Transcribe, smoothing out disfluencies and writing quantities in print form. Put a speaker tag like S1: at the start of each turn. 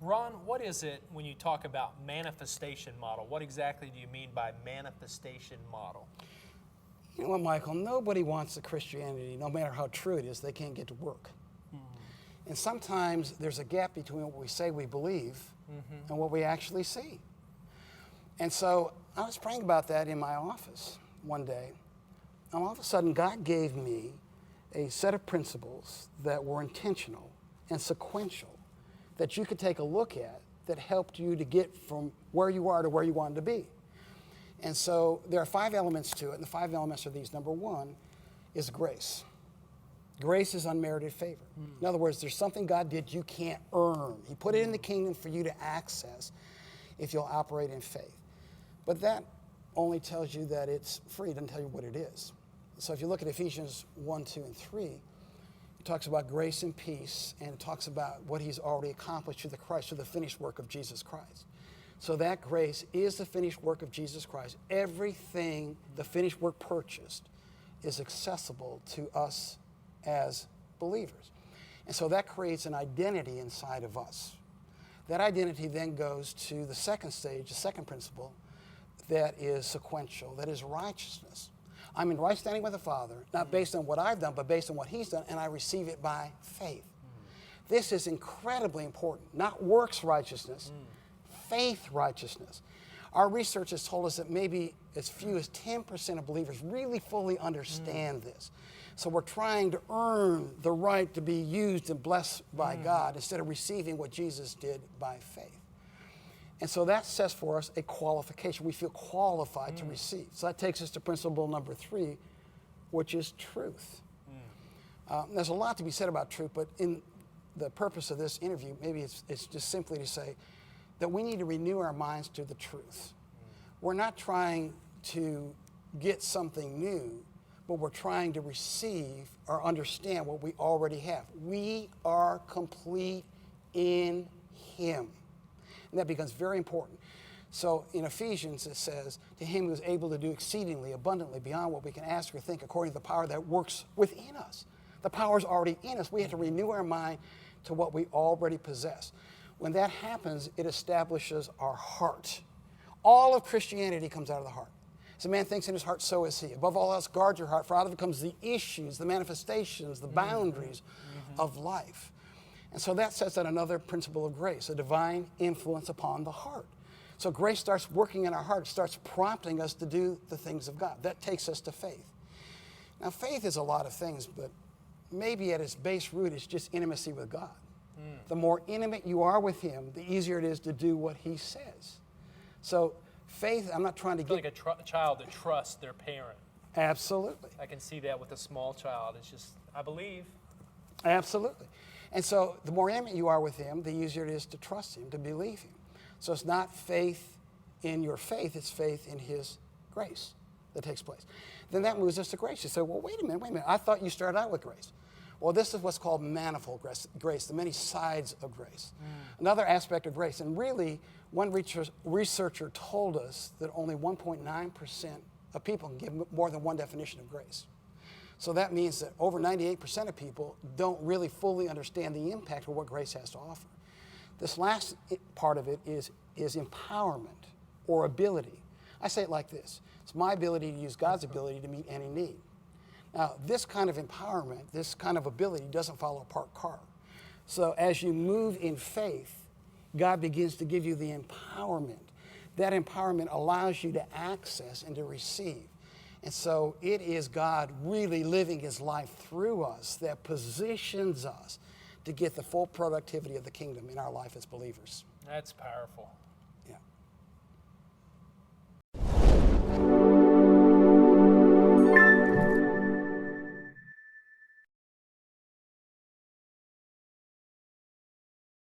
S1: Ron, what is it when you talk about manifestation model? What exactly do you mean by manifestation model?
S2: You know what, Michael? Nobody wants a Christianity, no matter how true it is, they can't get to work. And sometimes there's a gap between what we say we believe and what we actually see. And so I was praying about that in my office one day, and all of a sudden God gave me a set of principles that were intentional and sequential that you could take a look at that helped you to get from where you are to where you wanted to be. And so there are 5 elements to it, and the 5 elements are these. Number 1 is grace. Grace is unmerited favor. In other words, there's something God did you can't earn. He put it in the kingdom for you to access if you'll operate in faith. But that only tells you that it's free. It doesn't tell you what it is. So if you look at Ephesians 1, 2, and 3, it talks about grace and peace, and it talks about what he's already accomplished through the Christ, through the finished work of Jesus Christ. So that grace is the finished work of Jesus Christ. Everything the finished work purchased is accessible to us as believers. And so that creates an identity inside of us. That identity then goes to the second stage, the second principle, that is sequential, that is righteousness. I'm in right standing with the Father, not based on what I've done, but based on what he's done, and I receive it by faith. This is incredibly important. Not works righteousness, faith righteousness. Our research has told us that maybe as few as 10% of believers really fully understand this. So we're trying to earn the right to be used and blessed by God instead of receiving what Jesus did by faith. And so that sets for us a qualification. We feel qualified to receive. So that takes us to principle number 3, which is truth. There's a lot to be said about truth, but in the purpose of this interview, maybe it's just simply to say that we need to renew our minds to the truth. We're not trying to get something new, but we're trying to receive or understand what we already have. We are complete in him. And that becomes very important. So in Ephesians it says, to him who is able to do exceedingly abundantly beyond what we can ask or think according to the power that works within us. The power is already in us. We have to renew our mind to what we already possess. When that happens, it establishes our heart. All of Christianity comes out of the heart. As a man thinks in his heart, so is he. Above all else, guard your heart, for out of it comes the issues, the manifestations, the boundaries of life. And so that sets out another principle of grace, a divine influence upon the heart. So grace starts working in our heart, starts prompting us to do the things of God. That takes us to faith. Now, faith is a lot of things, but maybe at its base root is just intimacy with God. The more intimate you are with him, the easier it is to do what he says. So faith, I'm not trying to get...
S1: like a child that trusts their parent.
S2: Absolutely.
S1: I can see that with a small child. It's just, I believe.
S2: Absolutely. And so the more intimate you are with him, the easier it is to trust him, to believe him. So it's not faith in your faith, it's faith in his grace that takes place. Then that moves us to grace. You say, well, wait a minute. I thought you started out with grace. Well, this is what's called manifold grace, the many sides of grace. Another aspect of grace, and really one researcher told us that only 1.9% of people can give more than one definition of grace. So that means that over 98% of people don't really fully understand the impact of what grace has to offer. This last part of it is empowerment or ability. I say it like this. It's my ability to use God's ability to meet any need. Now, this kind of empowerment, this kind of ability doesn't follow a parked car. So as you move in faith, God begins to give you the empowerment. That empowerment allows you to access and to receive. And so it is God really living his life through us that positions us to get the full productivity of the kingdom in our life as believers.
S1: That's powerful.